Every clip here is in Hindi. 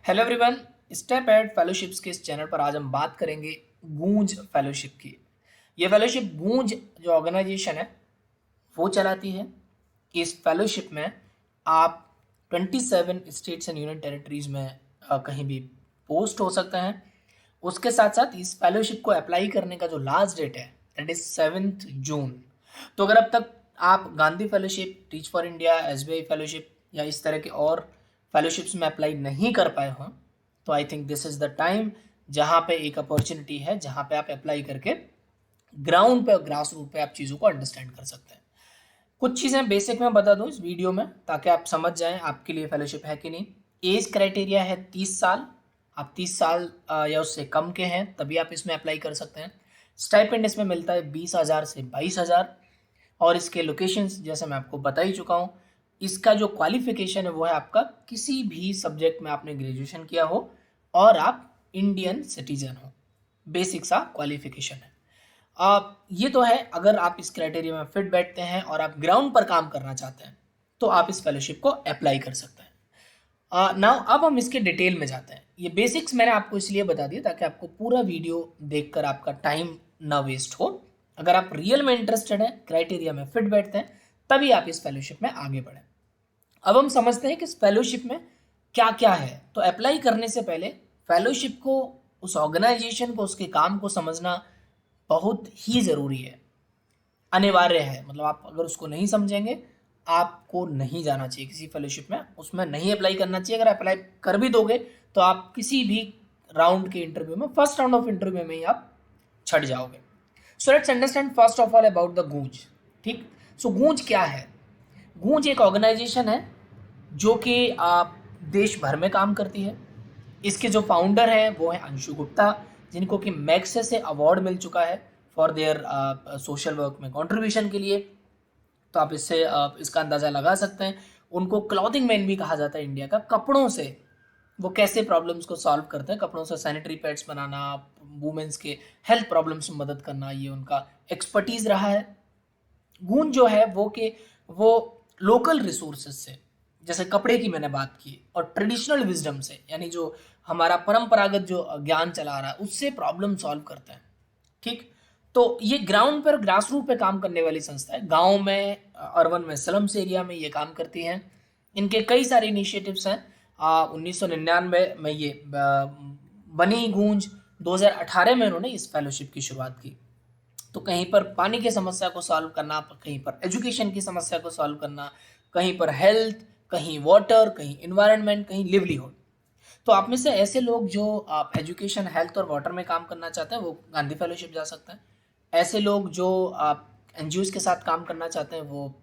Hello everyone. Step ahead fellowships के इस चैनल पर आज हम बात करेंगे गूंज फेलोशिप की। ये फेलोशिप गूंज जो ऑर्गेनाइजेशन है वो चलाती है। इस फेलोशिप में आप 27 स्टेट्स एंड यूनियन टेरिटरीज में कहीं भी पोस्ट हो सकते हैं। उसके साथ साथ इस फेलोशिप को अप्लाई करने का जो लास्ट डेट है दैट इज 7 जून। तो अगर अब तक आप Gandhi fellowship, teach for India, SBI fellowship या इस तरह के और फेलोशिप्स में अप्लाई नहीं कर पाए हों तो I think this is the time जहाँ पे एक अपॉर्चुनिटी है जहाँ पे आप अप्लाई करके ग्राउंड पे, ग्रास रूट पे आप चीज़ों को अंडरस्टैंड कर सकते हैं। कुछ चीज़ें बेसिक में बता दूं इस वीडियो में ताकि आप समझ जाएं आपके लिए फेलोशिप है कि नहीं। एज क्राइटेरिया है 30 साल। आप 30 साल या उससे कम के हैं तभी आप इसमें अप्लाई कर सकते हैं। स्टाइपेंड इसमें मिलता है 20,000 से 22,000। और इसके लोकेशंस जैसे मैं आपको बता ही चुका हूँ। इसका जो क्वालिफिकेशन है वो है आपका किसी भी सब्जेक्ट में आपने ग्रेजुएशन किया हो और आप इंडियन सिटीजन हो। बेसिक सा क्वालिफिकेशन है। ये तो है अगर आप इस क्राइटेरिया में फिट बैठते हैं और आप ग्राउंड पर काम करना चाहते हैं तो आप इस फेलोशिप को अप्लाई कर सकते हैं। नाउ अब हम इसके डिटेल में जाते हैं। ये बेसिक्स मैंने आपको इसलिए बता दिया ताकि आपको पूरा वीडियो देखकर आपका टाइम ना वेस्ट हो। अगर आप रियल में इंटरेस्टेड हैं, क्राइटेरिया में फिट बैठते हैं, तभी आप इस फेलोशिप में आगे बढ़ें। अब हम समझते हैं कि इस फेलोशिप में क्या क्या है। तो अप्लाई करने से पहले फेलोशिप को, उस ऑर्गेनाइजेशन को, उसके काम को समझना बहुत ही ज़रूरी है, अनिवार्य है। मतलब आप अगर उसको नहीं समझेंगे आपको नहीं जाना चाहिए किसी फेलोशिप में, उसमें नहीं अप्लाई करना चाहिए। अगर अप्लाई कर भी दोगे तो आप किसी भी राउंड के इंटरव्यू में, फर्स्ट राउंड ऑफ इंटरव्यू में ही आप छट जाओगे। So let's understand first of all about the गूंज। ठीक, सो गूंज क्या है? गूंज एक ऑर्गेनाइजेशन है जो कि देश भर में काम करती है। इसके जो फाउंडर हैं वो हैं अंशु गुप्ता, जिनको कि मैग्सेसे से अवार्ड मिल चुका है फॉर देयर सोशल वर्क में कंट्रीब्यूशन के लिए। तो आप इससे इसका अंदाज़ा लगा सकते हैं। उनको क्लॉथिंग मैन भी कहा जाता है इंडिया का। कपड़ों से वो कैसे प्रॉब्लम्स को सॉल्व करते हैं, कपड़ों से सैनिटरी पैड्स बनाना, वुमेन्स के हेल्थ प्रॉब्लम्स में मदद करना, ये उनका एक्सपर्टीज़ रहा है। गूंज जो है वो लोकल रिसोर्सेज से, जैसे कपड़े की मैंने बात की, और ट्रेडिशनल विजडम से, यानी जो हमारा परंपरागत जो ज्ञान चला रहा है उससे प्रॉब्लम सॉल्व करते हैं। ठीक, तो ये ग्राउंड पर, ग्रास रूट पे काम करने वाली संस्था है। गांव में, अर्बन में, स्लम्स एरिया में ये काम करती हैं। इनके कई सारे इनिशिएटिव्स हैं। 1999 में ये बनी गूंज। 2018 में उन्होंने इस फेलोशिप की शुरुआत की। तो कहीं पर पानी की समस्या को सॉल्व करना, कहीं पर एजुकेशन की समस्या को सॉल्व करना, कहीं पर हेल्थ, कहीं वाटर, कहीं इन्वायरमेंट, कहीं लिवलीहुड। तो आप में से ऐसे लोग जो आप एजुकेशन, हेल्थ और वाटर में काम करना चाहते हैं वो गांधी फेलोशिप जा सकते हैं। ऐसे लोग जो आप एनजीओज के साथ काम करना चाहते हैं वो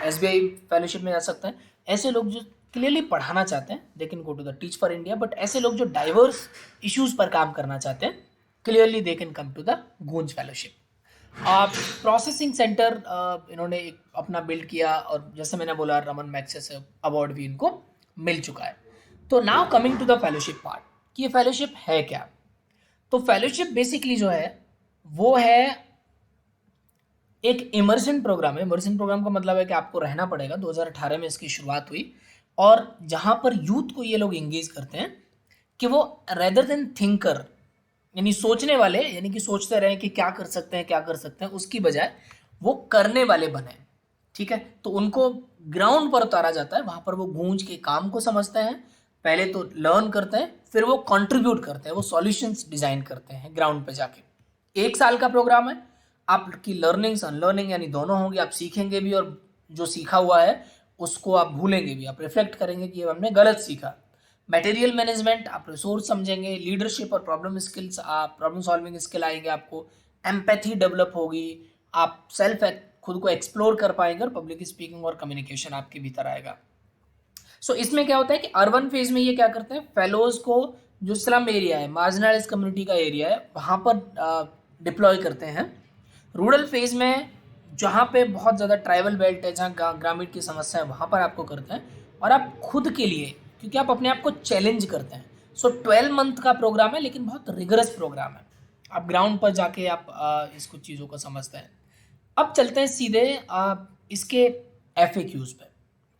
एसबीआई फेलोशिप में जा सकते हैं। ऐसे लोग जो क्लियरली पढ़ाना चाहते हैं they can go to the teach for India. But ऐसे लोग जो डाइवर्स इश्यूज पर काम करना चाहते हैं clearly they can come to the Goonj fellowship. Processing centre इन्होंने एक अपना बिल्ड किया और जैसे मैंने बोला रमन मैग्सेसे अवार्ड भी इनको मिल चुका है। तो now coming to the fellowship part कि ये फेलोशिप है क्या। तो फेलोशिप बेसिकली जो है वो है एक इमर्जन प्रोग्राम है। इमर्जन प्रोग्राम का मतलब है कि आपको रहना पड़ेगा। 2018 में इसकी शुरुआत हुई और जहां पर यूथ को ये लोग एंगेज करते हैं कि वो रेदर देन थिंकर, यानी सोचने वाले, यानी कि सोचते रहे कि क्या कर सकते हैं, क्या कर सकते हैं, उसकी बजाय वो करने वाले बने। ठीक है, तो उनको ग्राउंड पर उतारा जाता है। वहां पर वो गूंज के काम को समझते हैं, पहले तो लर्न करते हैं, फिर वो कंट्रीब्यूट करते हैं, वो सॉल्यूशंस डिजाइन करते हैं ग्राउंड पे जाके। 1 साल का प्रोग्राम है। आपकी लर्निंग्स, अनलर्निंग यानी दोनों होंगी। आप सीखेंगे भी और जो सीखा हुआ है उसको आप भूलेंगे भी। आप रिफ्लेक्ट करेंगे कि हमने गलत सीखा। मटेरियल मैनेजमेंट, आप रिसोर्स समझेंगे। लीडरशिप और प्रॉब्लम स्किल्स, आप प्रॉब्लम सॉल्विंग स्किल आएंगे आपको। एम्पैथी डेवलप होगी। आप सेल्फ खुद को एक्सप्लोर कर पाएंगे और पब्लिक स्पीकिंग और कम्युनिकेशन आपके भीतर आएगा। सो इसमें क्या होता है कि अर्बन फेज में ये क्या करते हैं, फेलोज को जो स्लम एरिया है, मार्जिनलाइज कम्युनिटी का एरिया है, वहाँ पर डिप्लॉय करते हैं। रूरल फेज में जहाँ पे बहुत ज़्यादा ट्राइबल बेल्ट है, जहाँ ग्रामीण की समस्या है, वहाँ पर आपको करते हैं। और आप खुद के लिए, क्योंकि आप अपने आप को चैलेंज करते हैं। सो 12 मंथ का प्रोग्राम है लेकिन बहुत रिगरस प्रोग्राम है। आप ग्राउंड पर जाके आप इस कुछ चीज़ों को समझते हैं। अब चलते हैं सीधे इसके FAQs पे।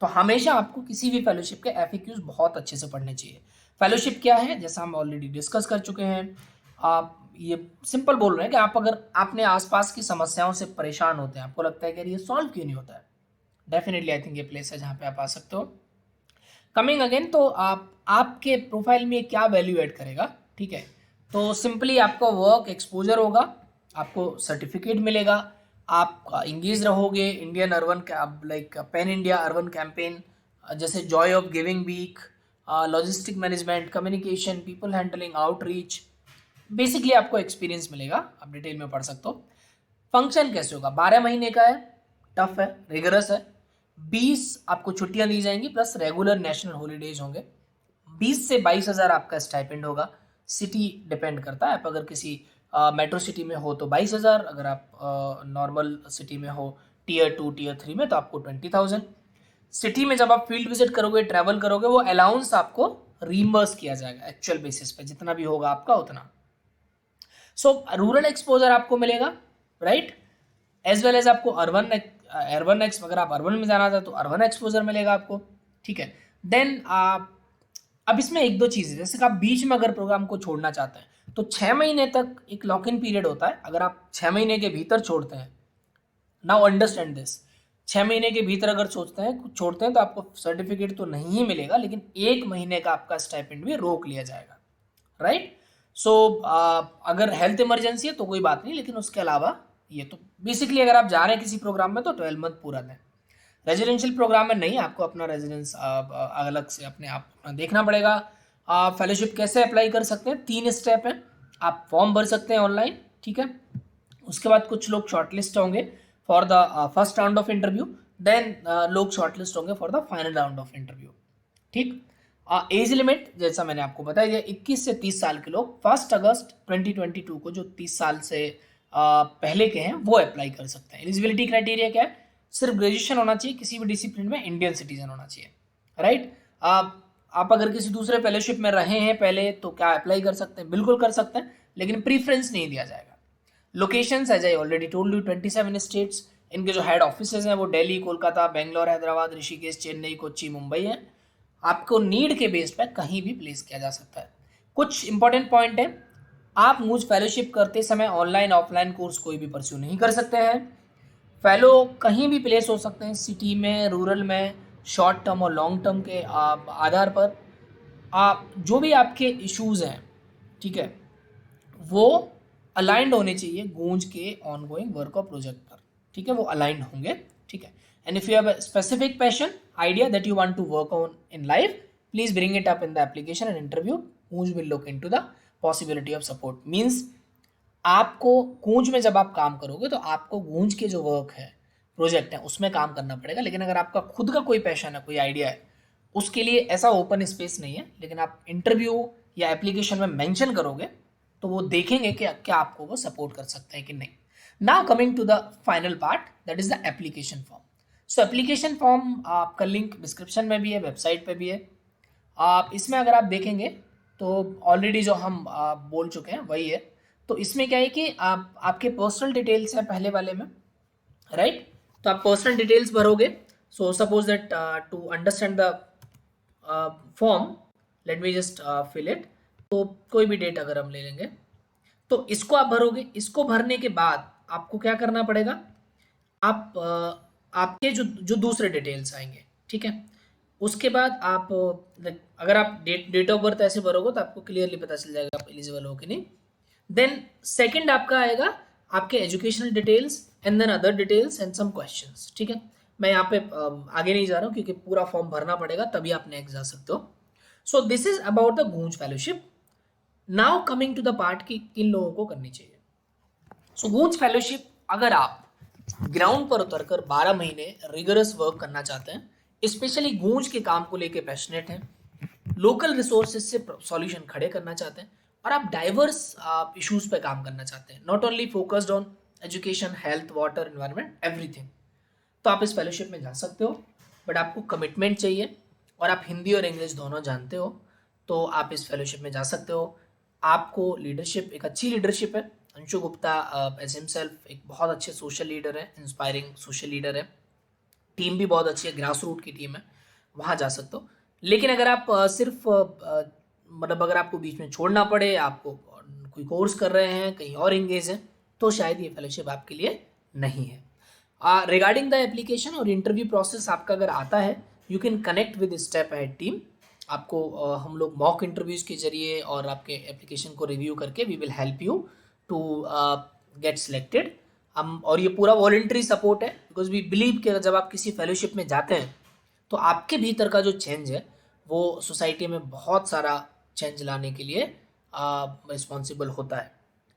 तो हमेशा आपको किसी भी फेलोशिप के FAQs बहुत अच्छे से पढ़ने चाहिए। फेलोशिप क्या है, जैसा हम ऑलरेडी डिस्कस कर चुके हैं। आप ये सिंपल बोल रहे हैं कि आप अगर आपने आसपास की समस्याओं से परेशान होते हैं, आपको लगता है कि यार ये सॉल्व क्यों नहीं होता है, डेफिनेटली आई थिंक ये प्लेस है जहाँ पे आप आ सकते हो। कमिंग अगेन, तो आपके प्रोफाइल में क्या वैल्यू ऐड करेगा, ठीक है। तो सिंपली आपका वर्क एक्सपोजर होगा, आपको सर्टिफिकेट मिलेगा, आप इंगेज रहोगे Indian urban like pan India urban campaign, जैसे joy of giving week, logistic management, communication, people handling, outreach. Basically आपको एक्सपीरियंस मिलेगा, आप डिटेल में पढ़ सकते हो। फंक्शन कैसे होगा, 12 महीने का है, टफ है, रिगरस है। 20 आपको छुट्टियां दी जाएंगी प्लस रेगुलर नेशनल हॉलीडेज होंगे। 20 से 22 हज़ार आपका स्टाइपेंड होगा। सिटी डिपेंड करता है, आप अगर किसी मेट्रो सिटी में हो तो 22 हज़ार, अगर आप नॉर्मल सिटी में हो Tier 2 Tier 3 में तो आपको 20,000। सिटी में जब आप फील्ड विजिट करोगे, ट्रैवल करोगे, वो अलाउंस आपको रीइंबर्स किया जाएगा एक्चुअल बेसिस पे, जितना भी होगा आपका उतना। सो रूरल एक्सपोजर आपको मिलेगा, राइट, एज वेल एज आपको अर्बन एक्स, अगर आप अर्बन में जाना चाहते तो अर्बन एक्सपोजर मिलेगा आपको, ठीक है। देन अब इसमें एक दो चीज़ें, जैसे कि आप बीच में अगर प्रोग्राम को छोड़ना चाहते हैं तो 6 महीने तक एक लॉक इन पीरियड होता है। अगर आप 6 महीने के भीतर छोड़ते हैं, नाउ अंडरस्टैंड दिस, 6 महीने के भीतर अगर छोड़ते हैं तो आपको सर्टिफिकेट तो नहीं ही मिलेगा, लेकिन 1 महीने का आपका स्टाइपेंड भी रोक लिया जाएगा, राइट। सो अगर हेल्थ इमरजेंसी है तो कोई बात नहीं, लेकिन उसके अलावा ये तो बेसिकली अगर आप जा रहे हैं किसी प्रोग्राम में तो 12 मंथ पूरा दें। रेजिडेंशियल प्रोग्राम में नहीं, आपको अपना रेजिडेंस अलग से अपने आप अपना देखना पड़ेगा। फेलोशिप कैसे अप्लाई कर सकते हैं, 3 स्टेप हैं। आप फॉर्म भर सकते हैं ऑनलाइन, ठीक है। उसके बाद कुछ लोग शॉर्टलिस्ट होंगे for the first round of interview, then लोग शॉर्टलिस्ट होंगे for the final round of interview, ठीक। एज लिमिट जैसा मैंने आपको बताया, 21 से 30 साल के लोग 1 अगस्त 2022 को जो 30 साल से पहले के हैं वो अप्लाई कर सकते हैं। एलिजिबिलिटी क्राइटेरिया क्या है, सिर्फ ग्रेजुएशन होना चाहिए, किसी भी डिसिप्लिन में इंडियन सिटीजन होना चाहिए, राइट। आप अगर किसी दूसरे फेलोशिप में रहे हैं पहले तो क्या अप्लाई कर सकते हैं, बिल्कुल कर सकते हैं, लेकिन प्रीफरेंस नहीं दिया जाएगा। Locations as I already told you, 27 states. इनके जो हेड ऑफिसेज हैं वो दिल्ली, कोलकाता, बेंगलोर, हैदराबाद, ऋषिकेश, चेन्नई, कोच्चि, मुंबई है। आपको नीड के बेस पर कहीं भी प्लेस किया जा सकता है। कुछ इंपॉर्टेंट पॉइंट है, आप मुझ फेलोशिप करते समय ऑनलाइन ऑफलाइन कोर्स कोई भी परस्यू नहीं कर सकते हैं। फेलो कहीं भी प्लेस हो सकते हैं, सिटी में, रूरल में, शॉर्ट टर्म और लॉन्ग टर्म के आधार पर। आप जो भी आपके इश्यूज हैं, ठीक है, वो अलाइंड होने चाहिए गूंज के ऑनगोइंग वर्क और प्रोजेक्ट पर, ठीक है, वो अलाइंड होंगे, ठीक है। And if you have a specific passion idea that you want to work on in life, please bring it up in the application and interview. Goonj will look into the possibility of support. Means आपको गूंज में जब आप काम करोगे तो आपको गूंज के जो वर्क है, प्रोजेक्ट है, उसमें काम करना पड़ेगा। लेकिन अगर आपका खुद का कोई पैशन है, कोई आइडिया है, उसके लिए ऐसा ओपन स्पेस नहीं है, लेकिन आप इंटरव्यू या एप्लीकेशन में मेंशन करोगे तो वो देखेंगे कि क्या आपको वो सपोर्ट कर सकते हैं कि नहीं। Now coming to the final part, that is the application form. So application form आपका लिंक डिस्क्रिप्शन में भी है, वेबसाइट पे भी है। आप इसमें अगर आप देखेंगे तो ऑलरेडी जो हम बोल चुके हैं वही है। तो इसमें क्या है कि आपके पर्सनल डिटेल्स है पहले वाले में, राइट। तो आप पर्सनल डिटेल्स भरोगे। So suppose that to understand the form, let me just fill it. तो कोई भी डेट अगर हम ले लेंगे तो इसको आप भरोगे। इसको भरने के बाद आपको क्या करना पड़ेगा, आप आपके जो जो दूसरे डिटेल्स आएंगे, ठीक है, उसके बाद आप अगर आप डेट ऑफ बर्थ ऐसे भरोगे तो आपको क्लियरली पता चल जाएगा आप एलिजिबल हो कि नहीं। देन सेकंड आपका आएगा आपके educational details and then other details and some questions, ठीक है। मैं यहाँ पे आगे नहीं जा रहा हूँ क्योंकि पूरा फॉर्म भरना पड़ेगा तभी आप नेक्स्ट जा सकते हो। So this is about the Goonj fellowship. Now coming to the part कि किन लोगों को करनी चाहिए। सो गूंज फेलोशिप, अगर आप ग्राउंड पर उतरकर 12 महीने रिगरस वर्क करना चाहते हैं, स्पेशली गूंज के काम को लेके पैशनेट हैं, लोकल रिसोर्सेज से सॉल्यूशन खड़े करना चाहते हैं, और आप डाइवर्स इश्यूज पे काम करना चाहते हैं, not only focused on education, health, water, environment, everything, तो आप इस फेलोशिप में जा सकते हो। बट आपको कमिटमेंट चाहिए और आप हिंदी और इंग्लिश दोनों जानते हो तो आप इस फेलोशिप में जा सकते हो। आपको लीडरशिप, एक अच्छी लीडरशिप है। अंशु गुप्ता एज हिमसेल्फ एक बहुत अच्छे सोशल लीडर है, इंस्पायरिंग सोशल लीडर है। टीम भी बहुत अच्छी है, ग्रास रूट की टीम है, वहाँ जा सकते हो। लेकिन अगर आप सिर्फ मतलब अगर आपको बीच में छोड़ना पड़े, आपको कोई कोर्स कर रहे हैं, कहीं और इंगेज हैं, तो शायद ये फेलोशिप आपके लिए नहीं है। रिगार्डिंग द एप्लीकेशन और इंटरव्यू प्रोसेस आपका अगर आता है, you can connect with step ahead team. आपको हम लोग मॉक इंटरव्यूज के जरिए और आपके एप्लीकेशन को रिव्यू करके we will help you to get selected. हम, और ये पूरा वॉलंटरी सपोर्ट है, बिकॉज वी बिलीव कि जब आप किसी फेलोशिप में जाते हैं तो आपके भीतर का जो चेंज है वो सोसाइटी में बहुत सारा चेंज लाने के लिए रिस्पॉन्सिबल होता है।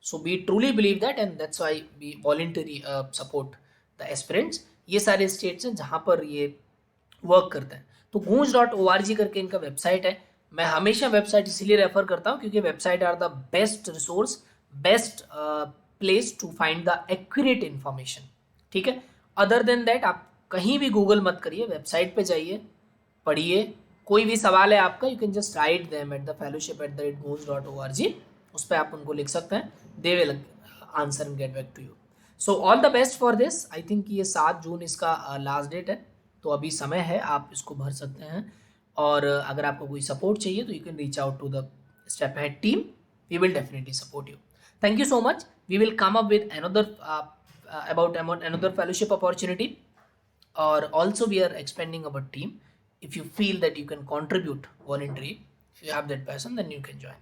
So we truly believe that, and that's why we voluntary support the aspirants. ये सारे स्टेट्स हैं जहाँ पर ये वर्क करते हैं। तो गूंज.org करके इनका वेबसाइट है। मैं हमेशा वेबसाइट इसीलिए रेफर करता हूँ क्योंकि website are the best resource, best place to find the accurate information. ठीक है, अदर देन दैट आप कहीं भी गूगल मत करिए, वेबसाइट पे जाइए, पढ़िए। कोई भी सवाल है आपका, you can just write them at the fellowship@goons.org, उस पर आप उनको लिख सकते हैं, they will answer and get back to you. So all the best for this. I think ये 7 जून इसका लास्ट डेट है, तो अभी समय है, आप इसको भर सकते हैं। और अगर आपको कोई सपोर्ट चाहिए तो you can reach out to the step ahead team, we will definitely support you. Thank you so much. We will come up with another about another fellowship opportunity, or also we are expanding our team. If you feel that you can contribute voluntarily, if you have that passion, then you can join.